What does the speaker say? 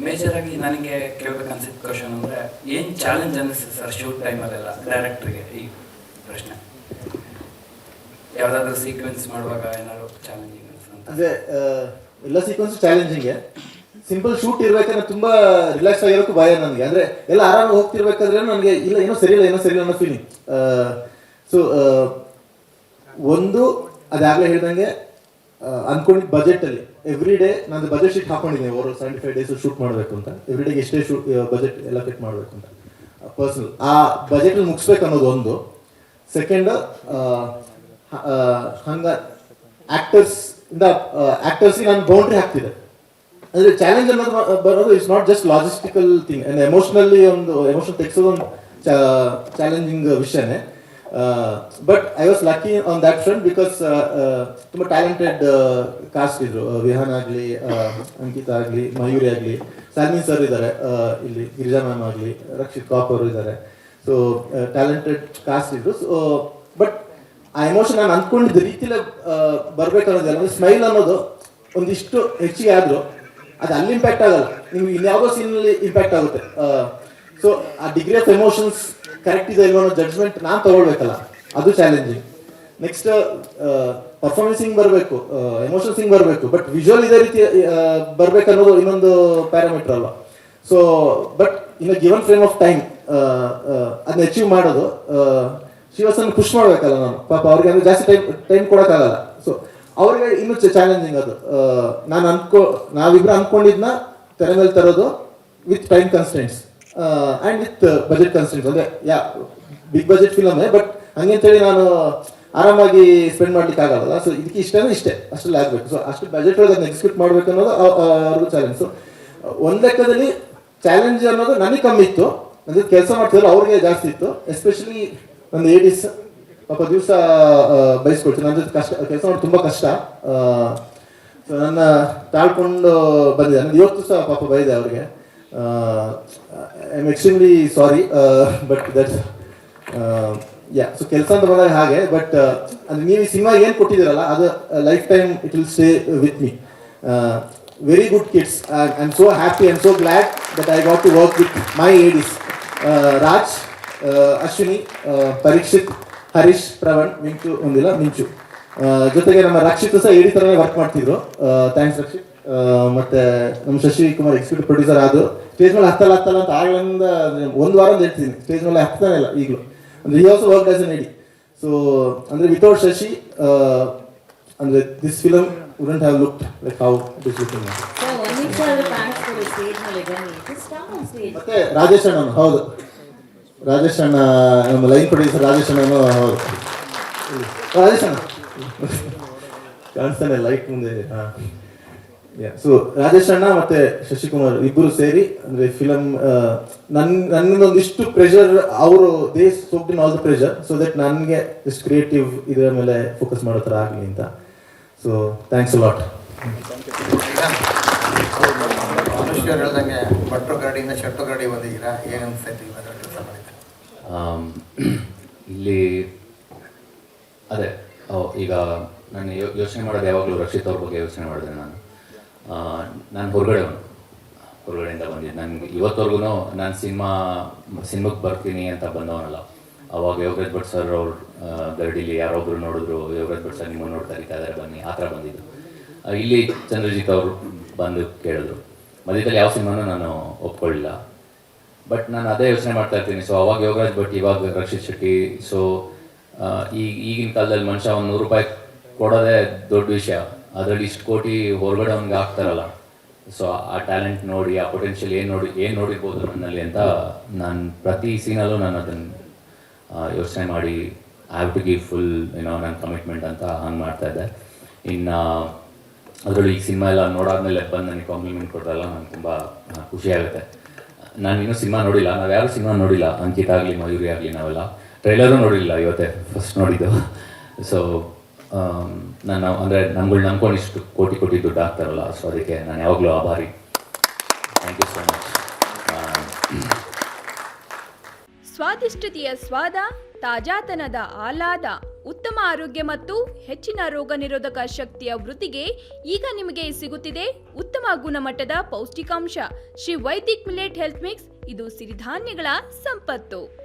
ಮೇಜರಾಗಿ ನನಗೆ ಕೇಳಬೇಕನ್ಸಿದ ಕ್ವಶನ್ ಅಂದರೆ ಏನು ಚಾಲೆಂಜ್ ಅನ್ನಿಸ್ತದೆ ಸರ್ ಶೂಟ್ ಟೈಮಲ್ಲೆಲ್ಲ ಡೈರೆಕ್ಟ್ರಿಗೆ? ಈ ಪ್ರಶ್ನೆ ಯಾವುದಾದ್ರೂ ಸೀಕ್ವೆನ್ಸ್ ಮಾಡುವಾಗ ಏನಾದ್ರು ಚಾಲೆಂಜಿಂಗ್ ಅನಿಸ್ತಂತ? ಅಂದರೆ ಎಲ್ಲ ಸೀಕ್ವೆನ್ಸ್ ಚಾಲೆಂಜಿಂಗೆ. ಸಿಂಪಲ್ ಶೂಟ್ ಇರ್ಬೇಕಾದ್ರೆ ತುಂಬ ರಿಲ್ಯಾಕ್ಸ್ ಆಗಿರೋಕ್ಕೂ ಭಯ ನನಗೆ. ಅಂದರೆ ಎಲ್ಲ ಆರಾಮಾಗಿ ಹೋಗ್ತಿರ್ಬೇಕಾದ್ರೆ ನನಗೆ ಇಲ್ಲ ಏನೋ ಸರಿಯಿಲ್ಲ ಅನ್ನೋ ಫೀಲಿಂಗ್. ಸೊ ಒಂದು ಅದಾಗಲೇ ಹೇಳ್ದಂಗೆ ಅಂದ್ಕೊಂಡಿದ್ದು ಬಜೆಟಲ್ಲಿ ಎವ್ರಿ ಡೇ ನಾನು ಬಜೆಟ್ ಶೀಟ್ ಹಾಕೊಂಡಿದ್ದೀನಿ. ಓವರ್ 75 ಡೇಸ್ ಶೂಟ್ ಮಾಡಬೇಕು ಅಂತ, ಎವ್ರಿ ಡೇಗೆ ಎಷ್ಟೇ ಬಜೆಟ್ ಎಲ್ಲ ಫಿಟ್ ಮಾಡಬೇಕು ಅಂತ ಪರ್ಸ್ನಲ್. ಆ ಬಜೆಟಲ್ಲಿ ಮುಗಿಸ್ಬೇಕು ಅನ್ನೋದು ಒಂದು. ಸೆಕೆಂಡ್, ಹಂಗೆ ಆ್ಯಕ್ಟರ್ಸ್ಗೆ ನಾನು ಬೌಂಡ್ರಿ ಹಾಕ್ತಿದ್ದೆ. ಅಂದರೆ ಚಾಲೆಂಜ್ ಅನ್ನೋದು ಬರೋದು it's not just logistical thing, and emotional ತೆಗೆಸೋದು ಒಂದು ಚಾಲೆಂಜಿಂಗ್ ವಿಷಯನೇ. But I was lucky on that front because ತುಂಬ ಟ್ಯಾಲೆಂಟೆಡ್ ಕಾಸ್ಟ್ ಇದ್ರು. ವಿಹಾನ್ ಆಗಲಿ, ಅಂಕಿತಾ ಆಗಲಿ, ಮಯೂರಿ ಆಗಲಿ, ಸಾಲ್ಮೀನ್ ಸರ್ ಇದ್ದಾರೆ ಇಲ್ಲಿ, ಗಿರಿಜಾ ಮ್ಯಾಮ್ ಆಗಲಿ, ರಕ್ಷಿತ್ ಕಾಪ್ ಅವರು ಇದ್ದಾರೆ. ಸೊ ಟ್ಯಾಲೆಂಟೆಡ್ ಕಾಸ್ಟ್ ಇದ್ರು. ಸೊ ಬಟ್ ಆ ಎಮೋಷನ್ ನಾನು ಅಂದ್ಕೊಂಡಿದ್ದ ರೀತಿಲೇ ಬರ್ಬೇಕನ್ನೋದಲ್ಲ. ಅಂದರೆ ಸ್ಮೈಲ್ ಅನ್ನೋದು ಒಂದಿಷ್ಟು ಹೆಚ್ಚಿಗೆ ಆದರೂ ಅದು ಅಲ್ಲಿ ಇಂಪ್ಯಾಕ್ಟ್ ಆಗಲ್ಲ, ನಿಮ್ಗೆ ಇನ್ಯಾವುದೋ ಸೀನಲ್ಲಿ ಇಂಪ್ಯಾಕ್ಟ್ ಆಗುತ್ತೆ. ಸೊ ಆ ಡಿಗ್ರಿ ಆಫ್ ಎಮೋಷನ್ಸ್ ಕರೆಕ್ಟ್ ಇದೆ ಇಲ್ವೋ ಅನ್ನೋ ಜಡ್ಜ್ಮೆಂಟ್ ನಾನು ತಗೊಳ್ಬೇಕಲ್ಲ, ಅದು ಚಾಲೆಂಜಿಂಗ್. ನೆಕ್ಸ್ಟ್ ಪರ್ಫಾರ್ಮೆನ್ಸಿಂಗ್ ಬರಬೇಕು, ಎಮೋಷನ್ಸಿಂಗ್ ಬರಬೇಕು, ಬಟ್ ವಿಜುವಲ್ ಇದೇ ರೀತಿ ಬರಬೇಕನ್ನೋದು ಇನ್ನೊಂದು ಪ್ಯಾರಾಮೀಟರ್ ಅಲ್ವಾ. So but in a given frame of time ಅದನ್ನ ಅಚೀವ್ ಮಾಡೋದು, ಶಿವಸನ್ ಖುಷಿ ಮಾಡ್ಬೇಕಲ್ಲ ನಾನು. ಪಾಪ ಅವ್ರಿಗೆ ಅಂದರೆ ಜಾಸ್ತಿ ಟೈಮ್ ಕೊಡೋಕ್ಕಾಗಲ್ಲ. ಸೊ ಅವ್ರಿಗೆ ಇನ್ನೂ ಚಾಲೆಂಜಿಂಗ್ ಅದು. ನಾವಿಬ್ರು ಅಂದ್ಕೊಂಡಿದ್ನ ತೆರೆ ಮೇಲೆ ತರೋದು with time constants and with budget constants. ಅಂದರೆ ಬಿಗ್ ಬಜೆಟ್ ಫಿಲಮೇ, ಬಟ್ ಹಂಗಂತೇಳಿ ನಾನು ಆರಾಮಾಗಿ ಸ್ಪೆಂಡ್ ಮಾಡ್ಲಿಕ್ಕೆ ಆಗಲ್ಲ. ಸೊ ಇದಕ್ಕೆ ಇಷ್ಟೇ ಅಷ್ಟರಲ್ಲಿ ಆಗಬೇಕು. ಸೊ ಅಷ್ಟು ಬಜೆಟ್ ಒಳಗೆ ಅದನ್ನ ಎಕ್ಸಿಕ್ಯೂಟ್ ಮಾಡಬೇಕು ಅನ್ನೋದು ಅವ್ರಿಗೂ ಚಾಲೆಂಜ್. ಸೊ ಒಂದು ಲೆಕ್ಕದಲ್ಲಿ ಚಾಲೆಂಜ್ ಅನ್ನೋದು ನನಗೆ ಕಮ್ಮಿ ಇತ್ತು, ಅಂದರೆ ಕೆಲಸ ಮಾಡ್ತಿದ್ರು ಅವ್ರಿಗೆ ಜಾಸ್ತಿ ಇತ್ತು. ಎಸ್ಪೆಷಲಿ ಒಂದು ಏಡಿಸ್ ಪಾಪ ದಿವಸ ಬಯಸ್ಕೊಳ್ತೀನಿ, ನನ್ನ ಜೊತೆ ಕೆಲಸ ಮಾಡಿ ತುಂಬ ಕಷ್ಟ. ಸೊ ನನ್ನ ತಾಳ್ಕೊಂಡು ಬಂದಿದೆ. ನಾನು ಇವತ್ತು ಸಹ ಪಾಪ ಬೈದೆ ಅವ್ರಿಗೆ. I am extremely sorry, but that's so ಕೆಲಸ ಅಂತ ಬಂದಾಗ ಹಾಗೆ. ಬಟ್ ಅಂದರೆ ನೀವು ಈ ಸಿನಿಮಾ ಏನು ಕೊಟ್ಟಿದ್ದೀರಲ್ಲ, ಅದು lifetime it will stay with me. Very good kids. I am so happy and so glad that I got to work with my ADs. Raj, Ashwini, Parikshit, Harish, Pravan, Minchu ಜೊತೆಗೆ ನಮ್ಮ ರಕ್ಷಿತ್ ಸಹ ಏಡಿ ಥರನೇ ವರ್ಕ್ ಮಾಡ್ತಿದ್ರು. ಥ್ಯಾಂಕ್ಸ್ ರಕ್ಷಿತ್. ಮತ್ತೆ ನಮ್ಮ ಶಶಿ ಕುಮಾರ್ ಎಕ್ಸಿಕ್ಯೂಟಿವ್ ಪ್ರೊಡ್ಯೂಸರ್ ಆದರು. ಸ್ಟೇಜ್ ಮೇಲೆ ಹತ್ತಲ್ಲ ಅಂತ ಆಗ್ಲಿಂದ ಒಂದು ವಾರ ಹೇಳ್ತಿದ್ದೀನಿ, ಸ್ಟೇಜ್ ಮೇಲೆ ಹತ್ತಾನೆ ಇಲ್ಲ ಈಗಲೂ. ಅಂದರೆ he also work as N ಎಡಿ. ಸೊ ಅಂದರೆ ವಿತೌಟ್ ಶಶಿ ಅಂದರೆ this film wouldn't have looked like how it is looking. ಮತ್ತೆ ರಾಜೇಶ್ ಅಣ್ಣನು, ಹೌದು ರಾಜೇಶ್ ಅಣ್ಣ, ನಮ್ಮ ಲೈನ್ ಪ್ರೊಡ್ಯೂಸರ್ ರಾಜೇಶ್ ಅಣ್ಣನು, ಹೌದು ರಾಜೇಶ್ ಅಣ್ಣ ಕಾಣಿಸ್ತಾನೆ ಲೈಟ್ ಮುಂದೆ. ಹಾಂ, ಸೊ ರಾಜೇಶ್ ಅಣ್ಣ ಮತ್ತೆ ಶಶಿಕುಮಾರ್ ಇಬ್ಬರು ಸೇರಿ ಅಂದರೆ ಫಿಲಮ್ ನನ್ನೊಂದಿಷ್ಟು ಪ್ರೆಷರ್, ಅವರು they soaked in all the pressure so that ನನಗೆ ಇಷ್ಟು ಕ್ರಿಯೇಟಿವ್ ಇದರ ಮೇಲೆ ಫೋಕಸ್ ಮಾಡೋ ಥರ ಆಗಲಿ ಅಂತ. So thanks a lot. ಮನುಷ್ಯರು ಹೇಳ್ದಂಗೆ ಭಟ್ರು ಗರಡಿಯಿಂದ ಶೆಟ್ಟು ಗರಡಿ ಬಂದಿದ್ದೀರಾ, ಏನು ಅನಿಸ್ತೈತಿ ಇವಾಗ ಕೆಲಸ ಮಾಡಿದ್ರೆ? ಇಲ್ಲಿ ಅದೇ ಈಗ ನಾನು ಯೋಚನೆ ಮಾಡೋದು ಯಾವಾಗಲೂ ರಕ್ಷಿತ್ ಅವ್ರ ಬಗ್ಗೆ ಯೋಚನೆ ಮಾಡಿದೆ. ನಾನು ಹೊರಗಡೆಯಿಂದ ಬಂದಿದ್ದೆ. ನನಗೆ ಇವತ್ತವರೆಗೂ ನಾನು ಸಿನಿಮಾಕ್ಕೆ ಬರ್ತೀನಿ ಅಂತ ಬಂದವನಲ್ಲ. ಅವಾಗ ಯೋಗರಾಜ್ ಭಟ್ ಸರ್ ಅವ್ರು ಗರಡಿಲಿ ಯಾರೊಬ್ರು ನೋಡಿದ್ರು, ಯೋಗರಾಜ್ ಭಟ್ ಸರ್ ನಿಮ್ಮನ್ನು ನೋಡ್ತಾ ಇದ್ದಾರೆ ಬನ್ನಿ, ಆ ಥರ ಬಂದಿದ್ದು. ಇಲ್ಲಿ ಚಂದ್ರಜಿತ್ ಅವರು ಬಂದು ಕೇಳಿದ್ರು. ಮಧ್ಯದಲ್ಲಿ ಯಾವ ಸಿನಿಮಾನೂ ನಾನು ಒಪ್ಕೊಳ್ಳಿಲ್ಲ, ಬಟ್ ನಾನು ಅದೇ ಯೋಚನೆ ಮಾಡ್ತಾ ಇರ್ತೀನಿ. ಸೊ ಅವಾಗ ಯೋಗರಾಜ್ ಭಟ್, ಇವಾಗ ರಕ್ಷಿತ್ ಶೆಟ್ಟಿ. ಸೊ ಈಗಿನ ಕಾಲದಲ್ಲಿ ಮನುಷ್ಯ ಒಂದು 100 ರೂಪಾಯಿ ಕೊಡೋದೇ ದೊಡ್ಡ ವಿಷಯ, ಅದರಲ್ಲಿ ಇಷ್ಟು ಕೋಟಿ ಹೊರಗಡೆ ಅವ್ನಿಗೆ ಆಗ್ತಾರಲ್ಲ. ಸೊ ಆ ಟ್ಯಾಲೆಂಟ್ ನೋಡಿ, ಆ ಪೊಟೆನ್ಷಿಯಲ್ ಏನು ನೋಡಿರ್ಬೋದು ನನ್ನಲ್ಲಿ ಅಂತ ನಾನು ಪ್ರತಿ ಸೀನಲ್ಲೂ ನಾನು ಅದನ್ನು ಯೋಚನೆ ಮಾಡಿ I have to give full ನನ್ನ ಕಮಿಟ್ಮೆಂಟ್ ಅಂತ ಹಂಗೆ ಮಾಡ್ತಾಯಿದ್ದೆ. ಇನ್ನು ಅದರಲ್ಲೂ ಈ ಸಿನಿಮಾ ಎಲ್ಲ ನೋಡಾದ್ಮೇಲೆ ಬಂದು ನನಗೆ ಕಾಂಪ್ಲಿಮೆಂಟ್ ಕೊಡ್ತಾರಲ್ಲ, ನನಗೆ ತುಂಬ ಖುಷಿ ಆಗುತ್ತೆ. ನಾನು ಇನ್ನೂ ಸಿನಿಮಾ ನೋಡಿಲ್ಲ, ನಾವು ಯಾರು ಸಿನಿಮಾ ನೋಡಿಲ್ಲ, ಅಂಕಿತಾ ಆಗಲಿ ಮಯೂರಿ ಆಗಲಿ, ನಾವೆಲ್ಲ ಟ್ರೈಲರೂ ನೋಡಿಲ್ಲ, ಇವತ್ತೇ ಫಸ್ಟ್ ನೋಡಿದ್ದು. ಸೊ ನಾನು ಅಂದರೆ ನಮ್ಗಳು ನಂಬ್ಕೊಂಡು ಇಷ್ಟು ಕೋಟಿ ದುಡ್ಡು ಆಗ್ತಾರಲ್ಲ, ಸೊ ಅದಕ್ಕೆ ನಾನು ಯಾವಾಗಲೂ ಆಭಾರಿ. Thank you so much. ಸ್ವಾದಿಷ್ಟತೆಯ ಸ್ವಾದ, ತಾಜಾತನದ ಆಹ್ಲಾದ, ಉತ್ತಮ ಆರೋಗ್ಯ ಮತ್ತು ಹೆಚ್ಚಿನ ರೋಗ ನಿರೋಧಕ ಶಕ್ತಿಯ ವೃದ್ಧಿಗೆ ಈಗ ನಿಮಗೆ ಸಿಗುತ್ತಿದೆ ಉತ್ತಮ ಗುಣಮಟ್ಟದ ಪೌಷ್ಟಿಕಾಂಶ Shri Vaidik millet health mix. ಇದು ಸಿರಿಧಾನ್ಯಗಳ ಸಂಪತ್ತು.